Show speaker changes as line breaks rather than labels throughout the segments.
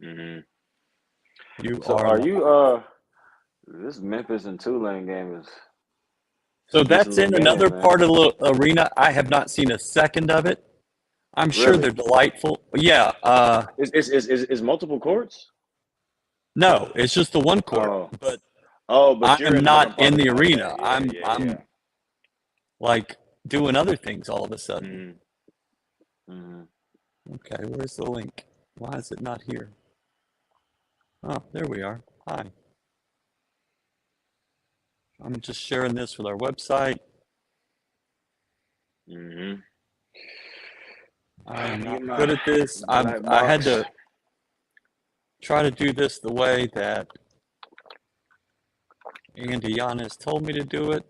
Hmm.
You
So
are
are
live.
you this Memphis and Tulane game is it's
So
a decent
that's
little
in
game,
another
man.
part of the arena. I have not seen a second of it. I'm sure
Really?
they're delightful. Yeah.
Is multiple courts?
No, it's just the one court.
Oh.
But
Oh, but
I
you're
am
in a different
not
part
in
of
the
okay,
arena.
yeah,
I'm
yeah, yeah.
I'm like doing other things all of a sudden.
Mm-hmm. Mm-hmm.
Okay, where's the link? Why is it not here? Oh, there we are. Hi. I'm just sharing this with our website.
Mm-hmm.
I am
Get
not
my
good at this.
black
I had
box.
to try to do this the way that Andy Yanis told me to do it.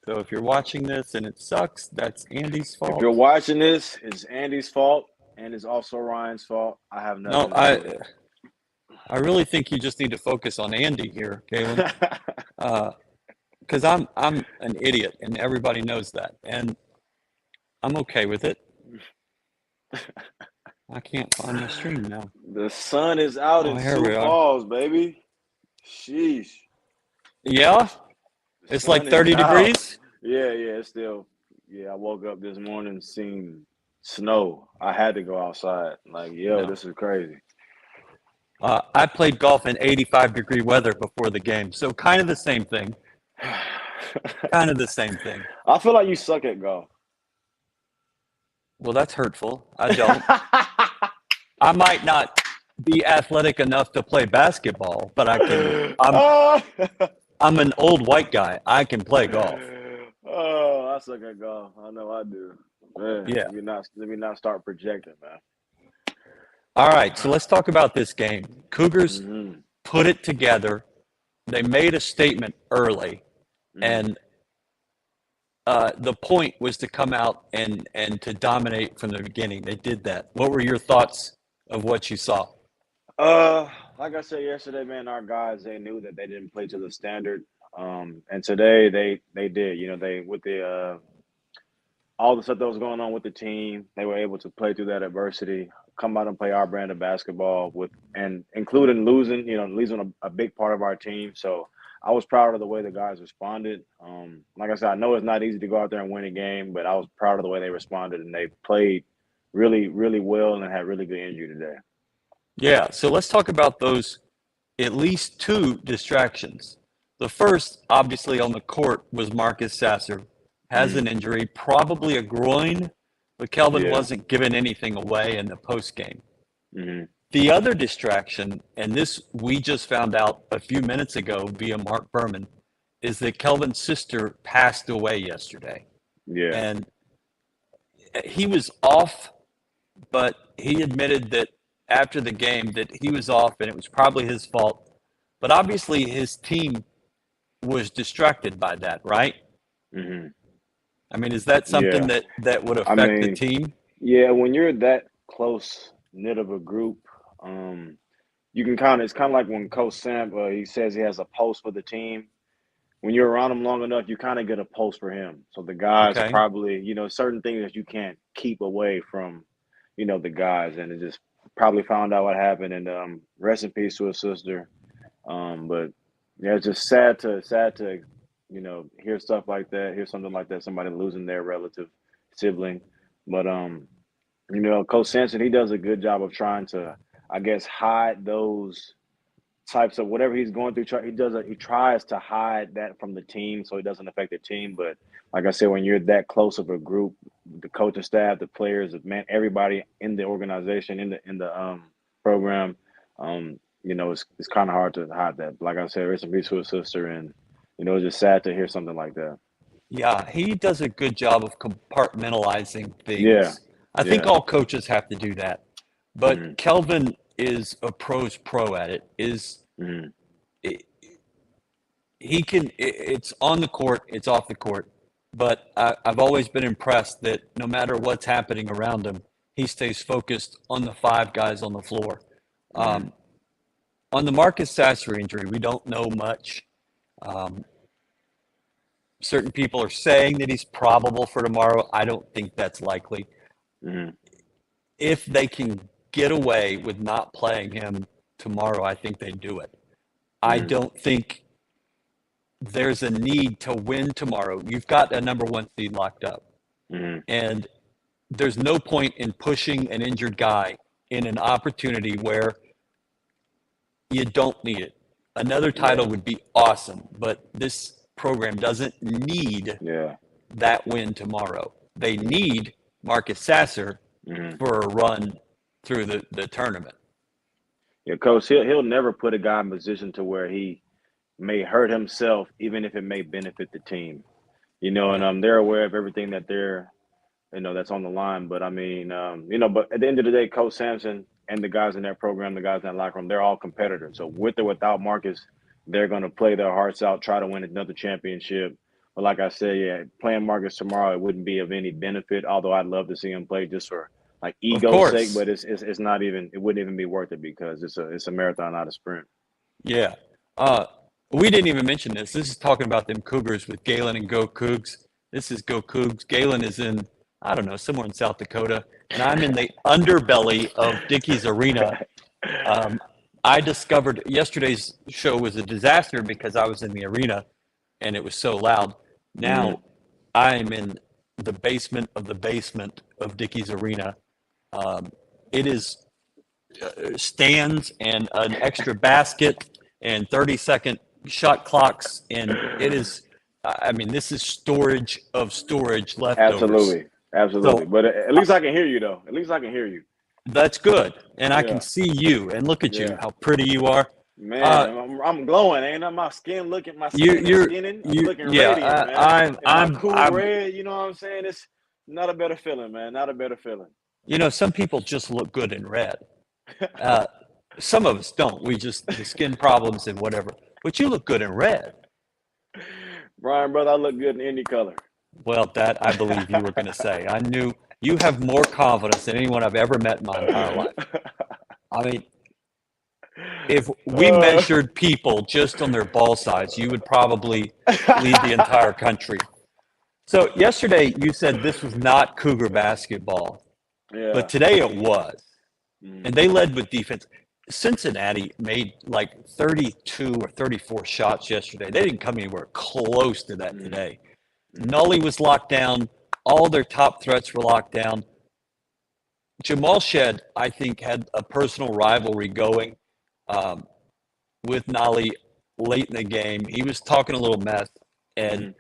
So if you're watching this and it sucks, that's Andy's
If you're
fault.
watching this, it's Andy's fault and it's also Ryan's fault. I have
No,
nothing to do with it.
I really think you just need to focus on Andy here, Galen, because I'm an idiot and everybody knows that, and I'm okay with it. I can't find my stream now.
The sun is out
Oh,
in
here
Sioux
we are.
Falls, baby. Sheesh.
Yeah,
The
it's like
sun is
30
out.
degrees.
Yeah, it's still. Yeah, I woke up this morning seeing snow. I had to go outside. Like, yo,
No.
this is crazy.
I played golf in 85-degree weather before the game, so kind of the same thing. Kind of the same thing.
I feel like you suck at golf.
Well, that's hurtful. I don't. I might not be athletic enough to play basketball, but I can.
Oh,
I'm an old white guy. I can play golf.
oh, I suck at golf. I know I do. Man,
Yeah.
let me not start projecting, man.
All right. So let's talk about this game. Cougars
Mm-hmm.
put it together. They made a statement early,
Mm-hmm.
and the point was to come out and to dominate from the beginning. They did that. What were your thoughts of what you saw?
Like I said yesterday, man, our guys they knew that they didn't play to the standard. And today they did. You know, they with the all the stuff that was going on with the team, they were able to play through that adversity, come out and play our brand of basketball with and including losing, losing a big part of our team. So I was proud of the way the guys responded. Like I said, I know it's not easy to go out there and win a game, but I was proud of the way they responded and they played really, really well and had really good energy today.
Yeah. So let's talk about those at least two distractions. The first, obviously, on the court was Marcus Sasser. Has
Mm,
an injury, probably a groin, but Kelvin
yeah.
wasn't giving anything away in the post game.
Hmm.
The other distraction, and this we just found out a few minutes ago via Mark Berman, is that Kelvin's sister passed away yesterday.
Yeah.
And he was off, but he admitted that after the game that he was off and it was probably his fault. But obviously his team was distracted by that, right?
Hmm.
I mean, is that something
Yeah.
that would
I
affect the
mean,
team?
yeah, when you're that close knit of a group, um, you can kind of, it's kind of like when Coach Sam, he says he has a pulse for the team. When you're around him long enough, you kind of get a pulse for him. So the guys
Okay.
probably, certain things that you can't keep away from, the guys. And it just probably found out what happened. And rest in peace to his sister. But yeah, it's just sad to, hear stuff like that, hear something like that, somebody losing their relative sibling. But Coach Sampson, he does a good job of trying to, I guess, hide those types of whatever he's going through. He tries to hide that from the team so it doesn't affect the team. But like I said, when you're that close of a group, the coaching staff, the players, man, everybody in the organization, in the program, it's kind of hard to hide that. Like I said, rest in peace to his sister, and it's just sad to hear something like that.
Yeah, he does a good job of compartmentalizing
Yeah,
things. I think
yeah,
all coaches have to do that.
hmm
But Kelvin is a pro's pro at it.
hmm
He can, it's on the court, it's off the court. But I've always been impressed that no matter what's happening around him, he stays focused on the five guys on the floor.
hmm
Um, on the Marcus Sasser injury, we don't know much. Um, certain people are saying that he's probable for tomorrow. I don't think that's likely.
hmm
If they can get away with not playing him tomorrow, I think they do it. I
Mm-hmm.
don't think there's a need to win tomorrow. You've got a number one seed locked up,
Mm-hmm.
and there's no point in pushing an injured guy in an opportunity where you don't need it. Another title
Yeah.
would be awesome, but this program doesn't need
Yeah.
that win tomorrow. They need Marcus Sasser
Mm-hmm.
for a run through the tournament.
Yeah, coach, he'll never put a guy in a position to where he may hurt himself, even if it may benefit the team. And
Yeah.
they're aware of everything that that's on the line. But I mean, but at the end of the day, Coach Sampson and the guys in that program, the guys in that locker room, they're all competitors. So with or without Marcus, they're going to play their hearts out, try to win another championship. But like I said, yeah, playing Marcus tomorrow, it wouldn't be of any benefit. Although I'd love to see him play just for like
Of
ego's sake,
course.
but it's not even, it wouldn't even be worth it because it's a marathon, not a sprint.
Yeah. Uh, we didn't even mention this. This is talking about them Cougars with Galen and GoCoogs. This is GoCoogs. Galen is in, I don't know, somewhere in South Dakota, and I'm in the underbelly of Dickies Arena. I discovered yesterday's show was a disaster because I was in the arena and it was so loud.
Mm-hmm.
Now I'm in the basement of Dickies Arena. It is stands and an extra basket and 30-second shot clocks. And it is, I mean, this is storage of storage leftovers.
Absolutely. Absolutely.
So
But at least I can hear you, though. At least I can hear you.
that's good. And I can
Yeah.
see you and look at you,
Yeah.
how pretty you are.
Man, I'm glowing, ain't I? My skin is skinning. I'm looking radiant, man. And my cool
I'm,
red, you know what I'm saying? It's not a better feeling, man. Not a better feeling.
some people just look good in red. Uh, some of us don't. We just, the skin problems and whatever. But you look good in red.
Brian, brother, I look good in any color.
Well, that I believe you were going to say. I knew you have more confidence than anyone I've ever met in my entire life. I mean, if we measured people just on their ball size, you would probably lead the entire country. So yesterday you said this was not Cougar basketball,
Yeah.
but today it was.
Mm.
And they led with defense. Cincinnati made like 32 or 34 shots yesterday. They didn't come anywhere close to that today. Nully was locked down. All their top threats were locked down. Jamal Shed, I think, had a personal rivalry going with Nolly late in the game. He was talking a little mess, and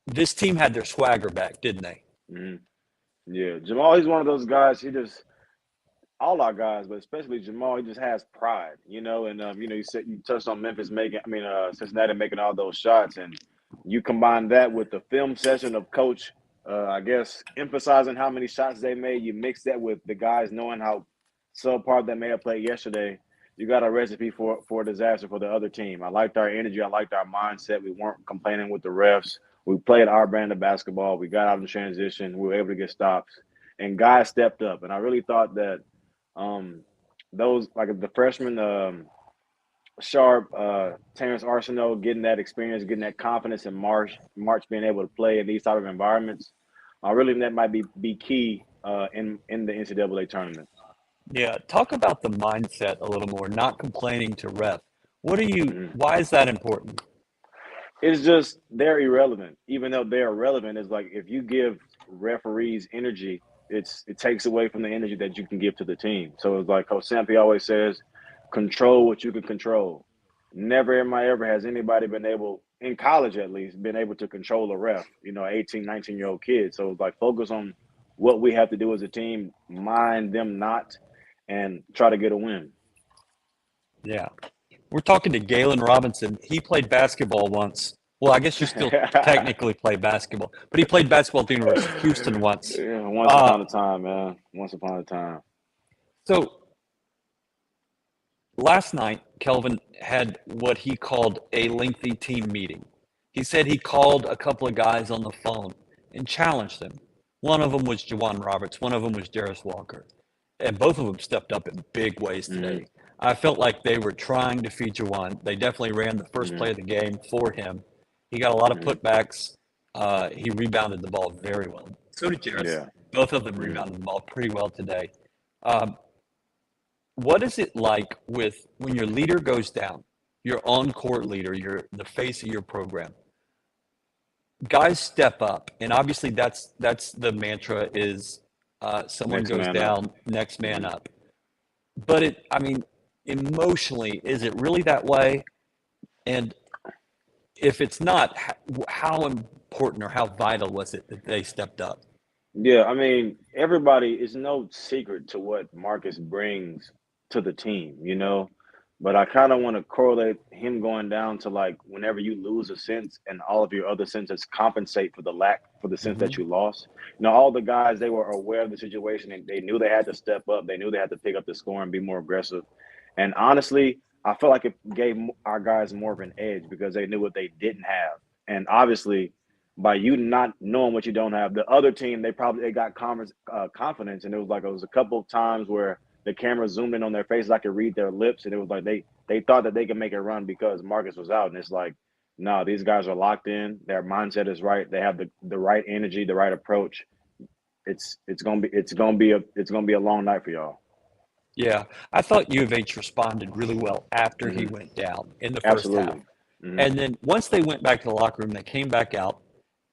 this team had their swagger back, didn't they?
Mm. Yeah. Jamal, he's one of those guys. All our guys, but especially Jamal, he just has pride, and you touched on Cincinnati making all those shots, and you combine that with the film session of coach, I guess, emphasizing how many shots they made. You mix that with the guys knowing how subpar they may have played yesterday. You got a recipe for a disaster for the other team. I liked our energy. I liked our mindset. We weren't complaining with the refs. We played our brand of basketball. We got out in transition. We were able to get stops, and guys stepped up. And I really thought that those like the freshman Sharp, Terrence Arsenault getting that experience, getting that confidence in March being able to play in these type of environments, really that might be key in the NCAA tournament.
Yeah. Talk about the mindset a little more, not complaining to refs.
Mhm.
Why is that important?
It's just they're irrelevant. Even though they're relevant, it's like if you give referees energy, it takes away from the energy that you can give to the team. So it's like Coach Sampi always says, control what you can control. Never in my ever has anybody been able, in college at least, been able to control a ref, 18, 19-year-old kid. So it's like focus on what we have to do as a team, mind them not, and try to get a win.
Yeah. We're talking to Galen Robinson. He played basketball once. Well, I guess you still technically play basketball, but he played basketball at the University of Houston once.
Yeah, once upon a time, man. Once upon a time.
So last night, Kelvin had what he called a lengthy team meeting. He said he called a couple of guys on the phone and challenged them. One of them was Jawan Roberts. One of them was Darius Walker. And both of them stepped up in big ways today. I felt like they were trying to feed Jawan. They definitely ran the first play of the game for him. He got a lot of putbacks. He rebounded the ball very well. So did Darius.
Yeah.
Both of them rebounded the ball pretty well today. what is it like with when your leader goes down, your on-court leader, you're the face of your program, guys step up, and obviously that's the mantra is someone
Next
goes
man up.
down, next man
Hmm.
up. But I mean, emotionally, is it really that way? And if it's not, how important or how vital was it that they stepped up?
Yeah, I mean, everybody is no secret to what Marcus brings to the team, you know. But I kind of want to correlate him going down to like whenever you lose a sense and all of your other senses compensate for the lack for the sense that
Hmm.
you lost. You know, all the guys they were aware of the situation and they knew they had to step up. They knew they had to pick up the score and be more aggressive. And honestly, I feel like it gave our guys more of an edge because they knew what they didn't have. And obviously, by you not knowing what you don't have. The other team, they got confidence, and it was a couple of times where the camera zoomed in on their faces. I could read their lips, and it was like they thought that they could make it run because Marcus was out, and it's like, no, these guys are locked in. Their mindset is right. They have the right energy, the right approach. It's gonna be a long night for y'all.
Yeah, I thought U of H responded really well after he
Hmm.
went down in the first half.
Absolutely. Hmm.
And then once they went back to the locker room, they came back out,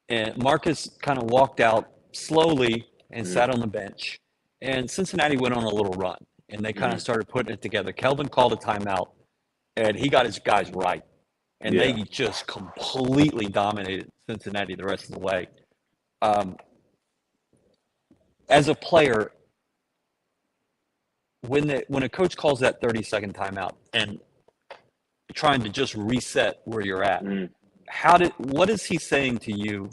and Marcus kind of walked out slowly and
Hmm.
sat on the bench. And Cincinnati went on a little run, and they kind
Hmm.
of started putting it together. Kelvin called a timeout, and he got his guys right, and they
Yeah.
just completely dominated Cincinnati the rest of the way. Um, as a player, when a coach calls that 30-second timeout and trying to just reset where you're at,
Hmm.
what is he saying to you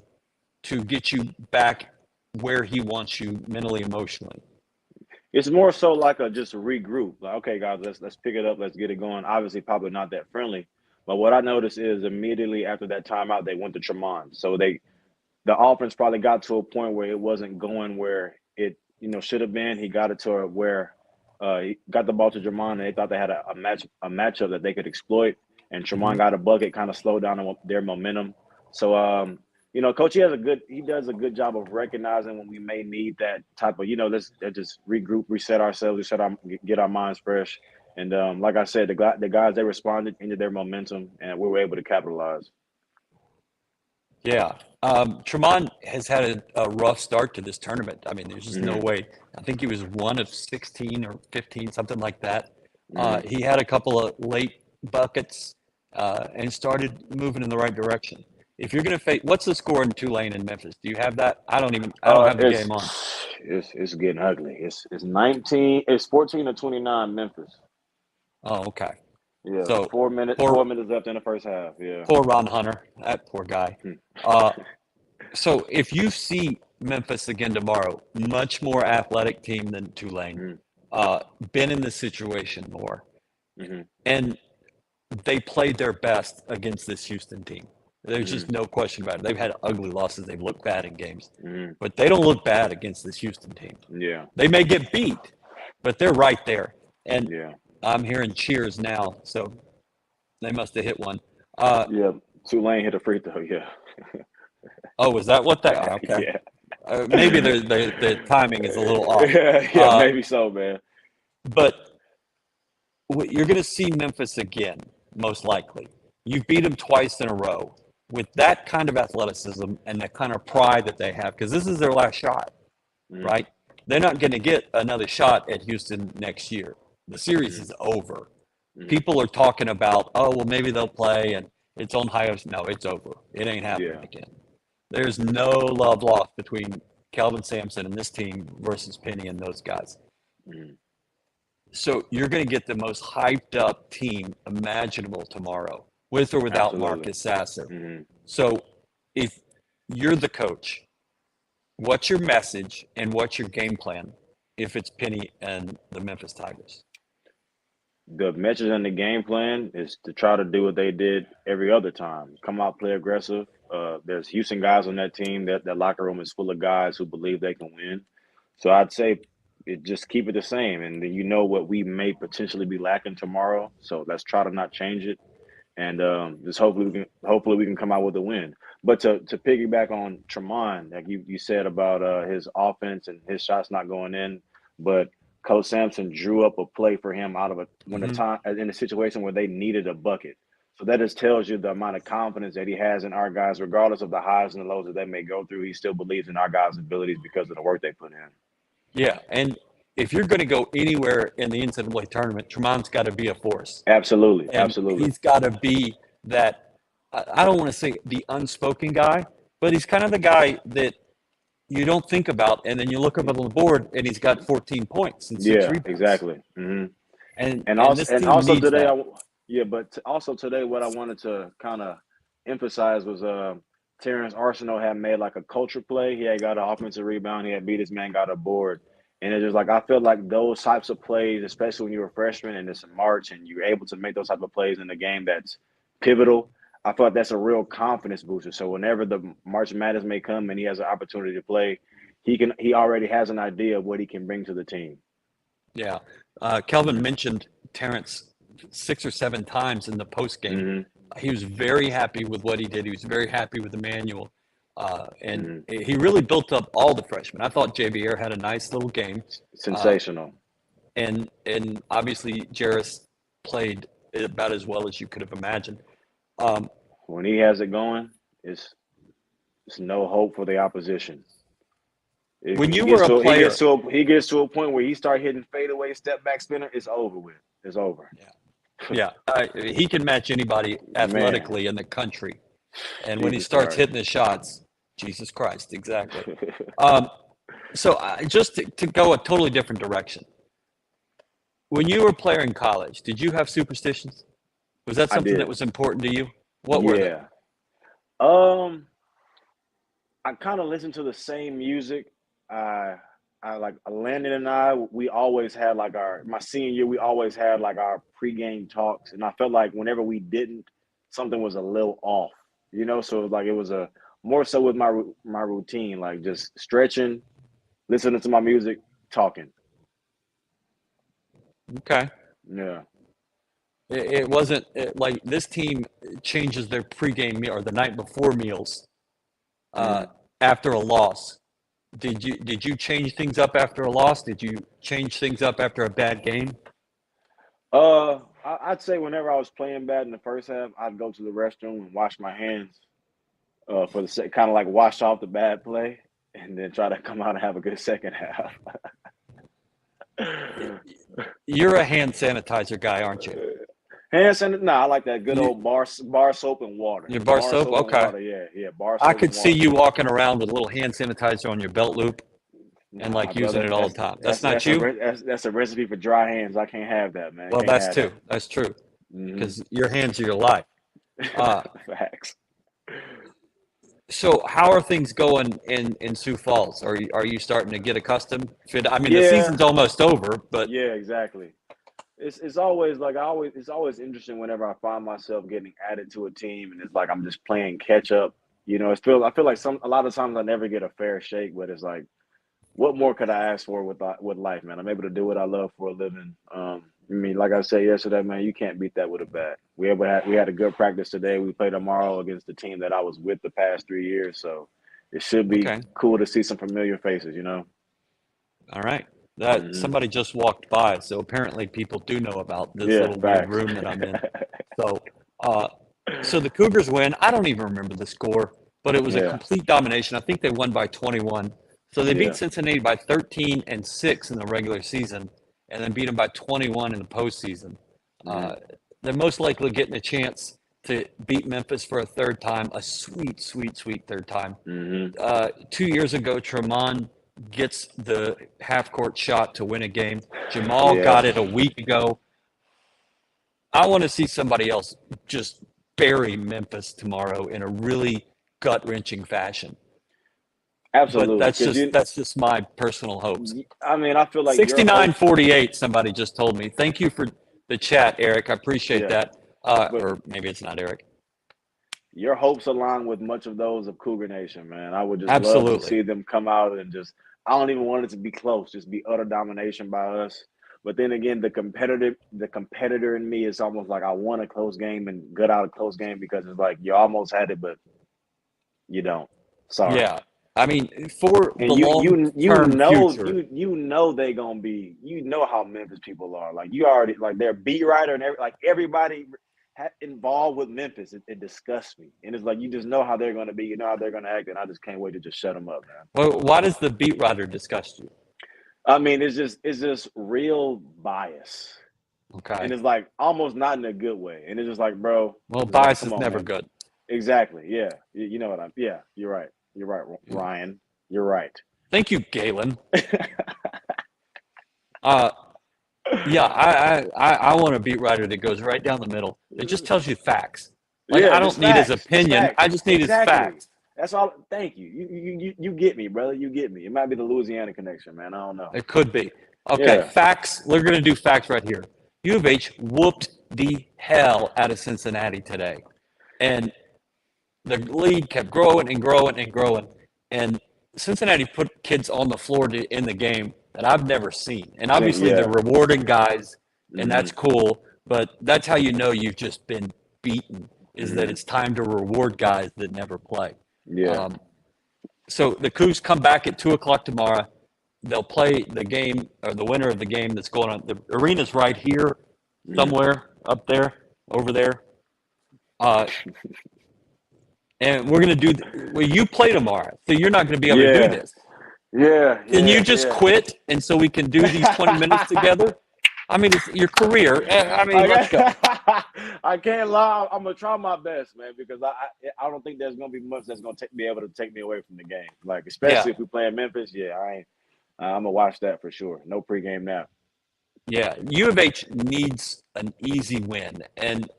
to get you back where he wants you mentally, emotionally?
It's more so like a just regroup. Like, okay, guys, let's pick it up, let's get it going. Obviously, probably not that friendly, but what I noticed is immediately after that timeout, they went to Tremont. So the offense probably got to a point where it wasn't going where it should have been. He got it to where he got the ball to Tremont, and they thought they had a matchup that they could exploit. And
Hmm.
Tremont got a bucket, kind of slowed down their momentum. So Coach, he does a good job of recognizing when we may need that type of, let's just regroup, reset ourselves, get our minds fresh. And like I said, the guys they responded into their momentum, and we were able to capitalize.
Yeah. Tremont has had a rough start to this tournament. I mean, there's just no
Hmm.
way. I think he was one of 16 or 15, something like that.
Hmm.
He had a couple of late buckets and started moving in the right direction. If you're going to face, what's the score in Tulane and Memphis? Do you have that? I don't have the
It's
game on.
it's getting ugly. It's 14 to 29 Memphis.
Oh, okay.
Yeah,
So
4 minutes,
poor,
4 minutes left in the first half. Yeah.
poor Ron Hunter, that poor guy.
Hmm.
Uh, So if you see Memphis again tomorrow, much more athletic team than Tulane,
Hmm.
uh, been in this situation more,
Hmm.
and they played their best against this Houston team. There's
Hmm.
just no question about it. They've had ugly losses. They've looked bad in games,
Hmm.
but they don't look bad against this Houston team.
Yeah.
They may get beat, but they're right there. And
Yeah.
I'm hearing cheers now, so they must have hit one. Uh,
Yeah. Tulane hit a free throw. Yeah.
oh, was that what that? Okay.
Yeah.
Maybe the timing is a little off.
Yeah. Yeah.
Uh,
Maybe so, man.
but you're going to see Memphis again, most likely. You've beat them twice in a row with that kind of athleticism and that kind of pride that they have, because this is their last shot,
Hmm.
right? They're not going to get another shot at Houston next year. The series
Hmm.
is over.
Hmm.
People are talking about, oh, well, maybe they'll play and it's on high. No, it's over. It ain't happening
Yeah.
again. There's no love lost between Calvin Sampson and this team versus Penny and those guys.
Hmm.
So you're going to get the most hyped up team imaginable tomorrow, with or without
Absolutely.
Marcus Sasser.
Hmm.
So if you're the coach, what's your message and what's your game plan if it's Penny and the Memphis Tigers?
The message and the game plan is to try to do what they did every other time. Come out, play aggressive. There's Houston guys on that team. That locker room is full of guys who believe they can win. So I'd say just keep it the same, and then you know what we may potentially be lacking tomorrow. So let's try to not change it, and just hopefully we can come out with a win. But to piggyback on Tremont, like you said about his offense and his shots not going in, but Coach Sampson drew up a play for him out of when the
Mhm.
time in a situation where they needed a bucket. So that just tells you the amount of confidence that he has in our guys, regardless of the highs and the lows that they may go through. He still believes in our guys' abilities because of the work they put in.
Yeah, and if you're going to go anywhere in the NCAA tournament, Tremon's got to be a force,
Absolutely,
and
absolutely.
he's got to be that. I don't want to say the unspoken guy, but he's kind of the guy that you don't think about, and then you look up on the board, and he's got 14 points and 6
Yeah,
rebounds,
exactly. Hmm.
and this
And
team
also
needs
today,
that.
but also today, what I wanted to kind of emphasize was Terrence Arsenal had made like a culture play. He had got an offensive rebound. He had beat his man, got a board, and it's just like I feel like those types of plays, especially when you're a freshman and it's in March and you're able to make those type of plays in a game that's pivotal. I feel like that's a real confidence booster. So whenever the March Madness may come and he has an opportunity to play, he already has an idea of what he can bring to the team.
Yeah, Kelvin mentioned Terrence 6 or 7 times in the post game.
Hmm.
He was very happy with what he did. He was very happy with Emmanuel, and
Hmm.
he really built up all the freshmen. I thought JBR had a nice little game, uh,
Sensational.
and obviously Jarris played about as well as you could have imagined. Um,
When he has it going, it's no hope for the opposition.
when
He
you were
gets
a
to
player,
he gets to a point where he start hitting fadeaway step back spinner. It's over with. It's over.
yeah, yeah, he can match anybody
Man,
athletically in the country. And when he
Jesus
starts
Christ.
hitting his shots, Jesus Christ, exactly. Um, so just to go a totally different direction. When you were a player in college, did you have superstitions? Was that
I
something that
did.
was important to you? What were they?
Yeah. Um, I kind of listen to the same music. I I like Landon and I. We always had like my senior year. We always had like our pregame talks, and I felt like whenever we didn't, something was a little off. So it was a more so with my routine, like just stretching, listening to my music, talking.
Okay.
Yeah.
It wasn't like this team changes their pregame meal or the night before meals uh,
Mm.
after a loss. Did you change things up after a loss? Did you change things up after a bad game?
I'd say whenever I was playing bad in the first half, I'd go to the restroom and wash my hands. For the kind of like wash off the bad play, and then try to come out and have a good second half.
You're a hand sanitizer guy, aren't you?
Hand sanitizer. No, I like that good
You
old bar soap and water.
your bar
Bar
soap?
soap and
Okay.
water. Yeah, yeah. Bar
I
soap
could
and
see
water.
you walking around with a little hand sanitizer on your belt loop and
Nah,
like using
brother.
it all the time. That's not you?
That's a recipe for dry hands. I can't have that, man.
Well,
Can't
that's
have
too.
that.
That's true
Hmm.
because your hands are your life. Uh,
Facts.
so how are things going in Sioux Falls? Are you starting to get accustomed? I mean, the
Yeah,
season's almost over, but
yeah, exactly. It's always like I always it's always interesting whenever I find myself getting added to a team and it's like I'm just playing catch up. I feel like a lot of times I never get a fair shake, but it's like what more could I ask for with life, man? I'm able to do what I love for a living. I mean, like I said yesterday, man, you can't beat that with a bat. We had a good practice today. We play tomorrow against the team that I was with the past 3 years, so it should be
okay.
cool to see some familiar faces.
All right. That
Hmm.
somebody just walked by, so apparently people do know about this
Yeah,
little weird
facts.
room that I'm in. So, uh, so the Cougars win. I don't even remember the score, but it was a
Yeah,
complete domination. I think they won by 21. So they beat
yeah.
Cincinnati by 13 and 6 in the regular season, and then beat them by 21 in the postseason.
Hmm.
Uh, they're most likely getting a chance to beat Memphis for a third time, a sweet, sweet, sweet third time.
Hmm.
2 years ago, Tremont gets the half court shot to win a game. Jamal
Yeah,
got it a week ago. I want to see somebody else just bury Memphis tomorrow in a really gut wrenching fashion. But
absolutely.
that's
Because
just that's just my personal hopes.
I mean, I feel like your hopes.
69-48, somebody just told me. Thank you for the chat, Eric. I appreciate
Yeah,
that.
but
Or maybe it's not Eric.
your hopes align with much of those of Cougar Nation, man. I would just love to
Absolutely.
see them come out and just. I don't even want it to be close, just be utter domination by us. But then again, the competitor in me is almost like I want a close game and gut out a close game because it's like you almost had it, but you don't. Sorry.
Yeah. I mean, for
And
the long-term future.
you know they gonna be, you know how Memphis people are. Like you already, like their beat writer and everybody involved with Memphis. It disgusts me, and it's like you just know how they're gonna be, you know how they're gonna act, and I just can't wait to just shut them up, man.
Well, why does the beat writer disgust you?
I mean, it's just real bias, and
Okay.
it's like almost not in a good way, and it's just like, bro,
Well,
it's like,
bias
come
is
on,
never
man.
good.
Exactly, yeah, you know what I'm. Yeah, you're right, Ryan, you're right.
Thank you, Galen. Uh, yeah, I want a beat writer that goes right down the middle. It just tells you facts. Like
Yeah,
I
just
don't need his
facts. Just
opinion.
facts.
I just need his
Exactly.
facts.
That's all. Thank you. You get me, brother. You get me. It might be the Louisiana connection, man. I don't know.
It could be. Okay,
Yeah.
facts. We're going to do facts right here. U of H whooped the hell out of Cincinnati today. And the league kept growing and growing and growing. And Cincinnati put kids on the floor in the game that I've never seen. And obviously they're
Yeah.
rewarding guys, and
Hmm.
that's cool. But that's how you know you've just been beaten, is that
Hmm.
it's time to reward guys that never play.
Yeah.
Um, so the Cougs come back at 2 o'clock tomorrow. They'll play the game, or the winner of the game that's going on. The arena's right here,
Hmm.
somewhere up there, over there. Uh, and we're going to do, well, you play tomorrow, so you're not going to be able to do
Yeah.
this.
Yeah.
Can you
Yeah.
just quit and so we can do these 20 minutes together? I mean, it's your career. I mean, let's go.
I can't lie. I'm gonna try my best, man, because I don't think there's gonna be much that's gonna be able to take me away from the game. Like
Yeah.
especially if we play in Memphis. Yeah, I'm gonna watch that for sure. No pregame nap.
Yeah. U of H needs an easy win. And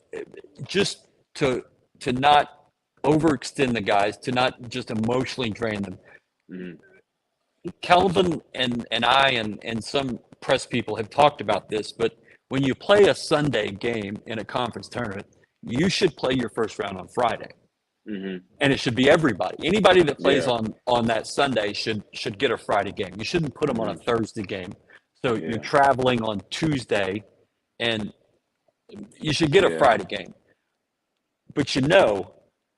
just to not overextend the guys, to not just emotionally drain them.
Hmm.
Kelvin and I and some press people have talked about this, but when you play a Sunday game in a conference tournament, you should play your first round on Friday.
Hmm.
And it should be everybody. Anybody that plays
Yeah.
on that Sunday should get a Friday game. You shouldn't put them on a
Hmm.
Thursday game. So you're
Yeah.
traveling on Tuesday, and you should get a
Yeah.
Friday game. But you know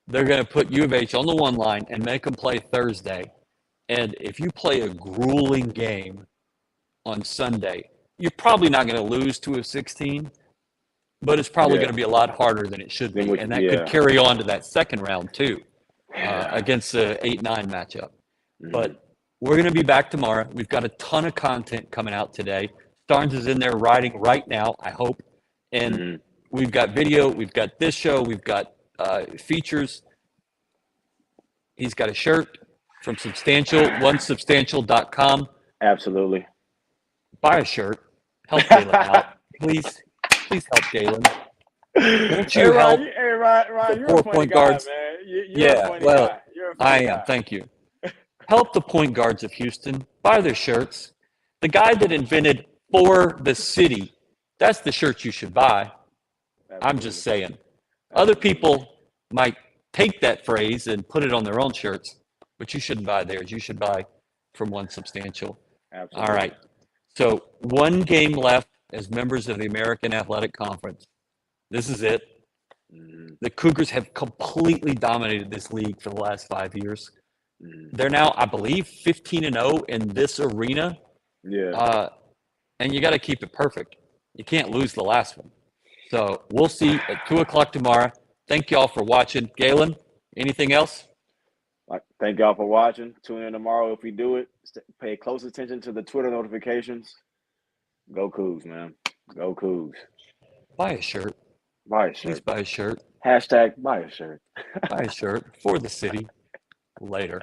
they're going to put U of H on the one line and make them play Thursday. And if you play a grueling game on Sunday, you're probably not going to lose to a 16, but it's probably going
Yeah.
to be a lot harder than it should
Then
be.
we.
And that could
Yeah.
carry on to that second round too,
Yeah.
against the 8-9 matchup.
Hmm.
But we're going to be back tomorrow. We've got a ton of content coming out today. Starnes is in there writing right now, I hope. And
Hmm.
we've got video, we've got this show, we've got features. He's got a shirt from Substantial, onesubstantial.com.
Absolutely.
Buy a shirt. Help Galen out. Please, please help Galen. Won't
Hey
you help
Ryan, Ryan,
the
you're a
four
funny
point
guy,
guards?
man. You're a
Yeah,
funny
well,
guy. You're a
I
funny
am.
guy.
Thank you. Help the point guards of Houston. Buy their shirts. The guy that invented For the City, that's the shirt you should buy. I'm just
Absolutely.
saying. Other
Absolutely.
people might take that phrase and put it on their own shirts, but you shouldn't buy theirs. You should buy from One Substantial. All
Absolutely.
right. So one game left as members of the American Athletic Conference. This is it.
Hmm.
The Cougars have completely dominated this league for the last 5 years.
Hmm.
They're now, I believe, 15-0 in this arena.
Yeah.
And you got to keep it perfect. You can't lose the last one. So we'll see at 2 o'clock tomorrow. Thank you all for watching. Galen, anything else?
Like, thank y'all for watching. Tune in tomorrow if we do it. Pay close attention to the Twitter notifications. Go Cougs, man. Go Cougs.
Buy a shirt.
Buy a
Please
shirt.
buy a shirt.
Hashtag buy a shirt.
Buy a shirt for the city. Later.